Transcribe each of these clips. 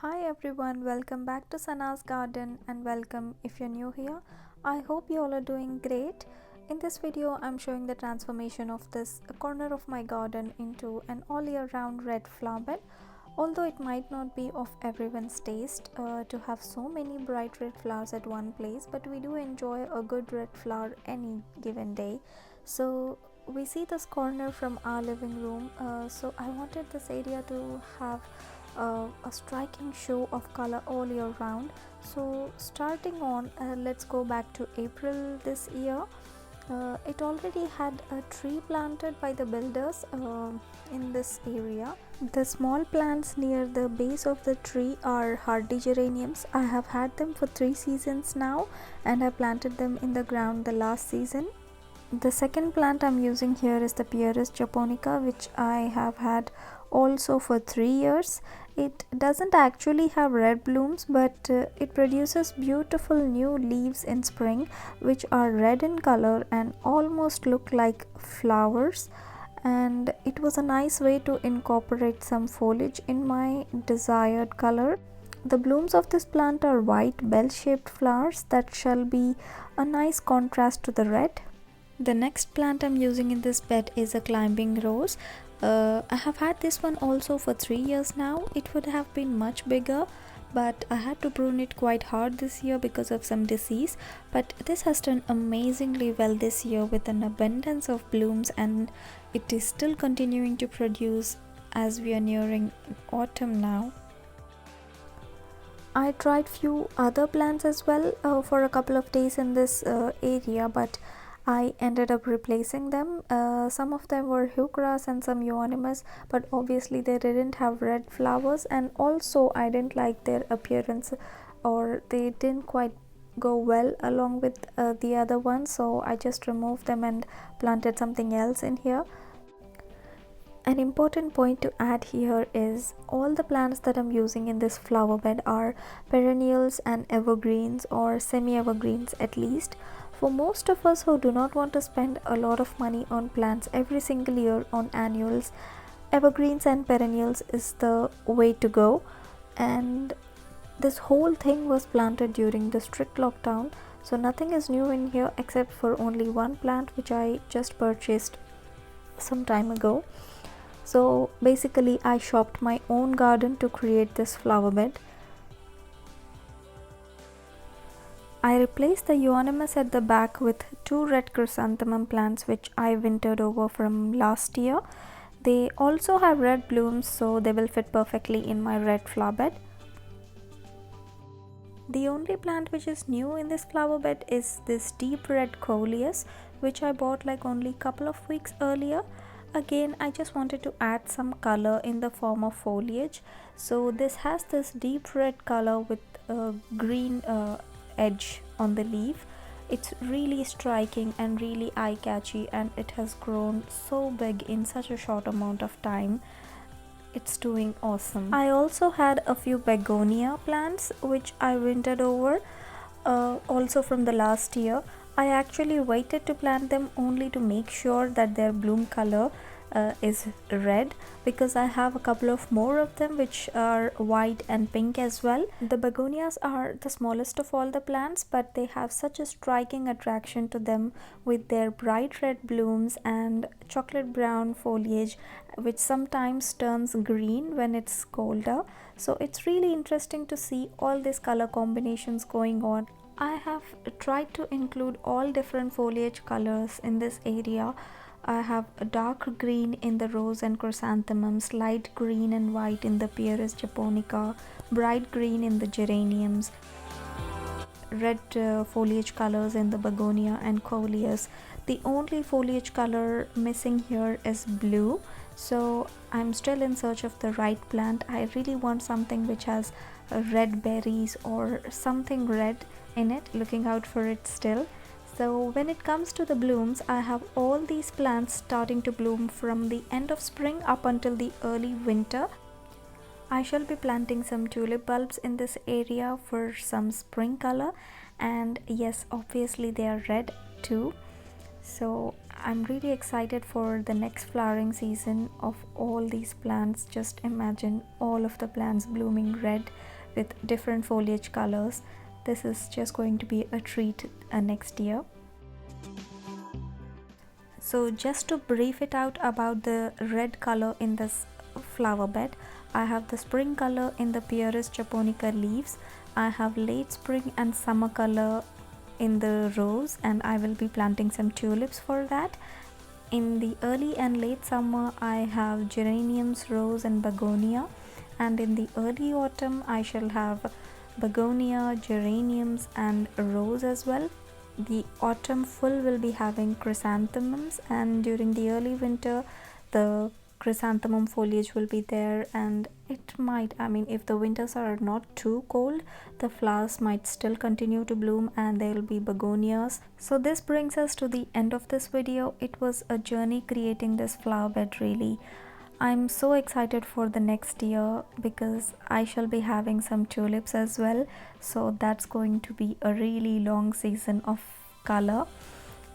Hi everyone, welcome back to Sana's Garden and welcome if you're new here. I hope you all are doing great. In this video, I'm showing the transformation of this corner of my garden into an all year round red flower bed. Although it might not be of everyone's taste to have so many bright red flowers at one place, but we do enjoy a good red flower any given day. So we see this corner from our living room, so I wanted this area to have a striking show of color all year round. So starting on, let's go back to April this year. It already had a tree planted by the builders in this area. The small plants near the base of the tree are hardy geraniums. I have had them for 3 seasons now and I planted them in the ground the last season. The second plant I'm using here is the Pieris japonica, which I have had also for 3 years. It doesn't actually have red blooms, but it produces beautiful new leaves in spring which are red in color and almost look like flowers, and it was a nice way to incorporate some foliage in my desired color. The blooms of this plant are white bell-shaped flowers that shall be a nice contrast to the red. The next plant I'm using in this bed is a climbing rose. I have had this one also for 3 years now. It would have been much bigger, but I had to prune it quite hard this year because of some disease. But this has done amazingly well this year with an abundance of blooms, and it is still continuing to produce as we are nearing autumn now. I tried few other plants as well for a couple of days in this area, but I ended up replacing them. Some of them were huggrass and some euonymus, but obviously they didn't have red flowers, and also I didn't like their appearance, or they didn't quite go well along with the other ones, so I just removed them and planted something else in here. An important point to add here is all the plants that I'm using in this flower bed are perennials and evergreens, or semi-evergreens at least. For most of us who do not want to spend a lot of money on plants every single year on annuals, evergreens and perennials is the way to go. And this whole thing was planted during the strict lockdown, so nothing is new in here except for only one plant which I just purchased some time ago. So basically I shopped my own garden to create this flower bed. I replaced the euonymus at the back with 2 red chrysanthemum plants which I wintered over from last year. They also have red blooms, so they will fit perfectly in my red flower bed. The only plant which is new in this flower bed is this deep red coleus, which I bought like only couple of weeks earlier. Again, I just wanted to add some color in the form of foliage. So this has this deep red color with a green edge on the leaf. It's really striking and really eye-catchy, and it has grown so big in such a short amount of time. It's doing awesome. I also had a few begonia plants which I wintered over also from the last year. I actually waited to plant them only to make sure that their bloom color is red, because I have a couple of more of them which are white and pink as well. The begonias are the smallest of all the plants, but they have such a striking attraction to them with their bright red blooms and chocolate brown foliage which sometimes turns green when it's colder. So it's really interesting to see all these color combinations going on. I have tried to include all different foliage colors in this area. I have a dark green in the rose and chrysanthemums, light green and white in the Pieris japonica, bright green in the geraniums, red foliage colors in the begonia and coleus. The only foliage color missing here is blue, so I'm still in search of the right plant. I really want something which has red berries or something red in it, looking out for it still. So when it comes to the blooms, I have all these plants starting to bloom from the end of spring up until the early winter. I shall be planting some tulip bulbs in this area for some spring color, and yes, obviously they are red too. So I'm really excited for the next flowering season of all these plants. Just imagine all of the plants blooming red with different foliage colors. This is just going to be a treat next year. So just to brief it out about the red color in this flower bed, I have the spring color in the Pieris japonica leaves. I have late spring and summer color in the rose, and I will be planting some tulips for that. In the early and late summer I have geraniums, rose and begonia, and in the early autumn I shall have begonia, geraniums and rose as well. The autumn full will be having chrysanthemums, and during the early winter the chrysanthemum foliage will be there, and it might, I mean, if the winters are not too cold, the flowers might still continue to bloom and there will be begonias. So this brings us to the end of this video. It was a journey creating this flower bed really. I'm so excited for the next year because I shall be having some tulips as well, so that's going to be a really long season of color.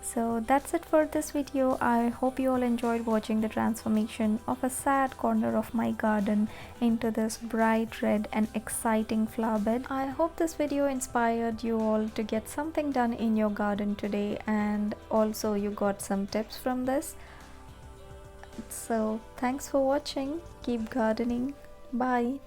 So that's it for this video. I hope you all enjoyed watching the transformation of a sad corner of my garden into this bright red and exciting flower bed. I hope this video inspired you all to get something done in your garden today, and also you got some tips from this. So thanks for watching. Keep gardening. Bye.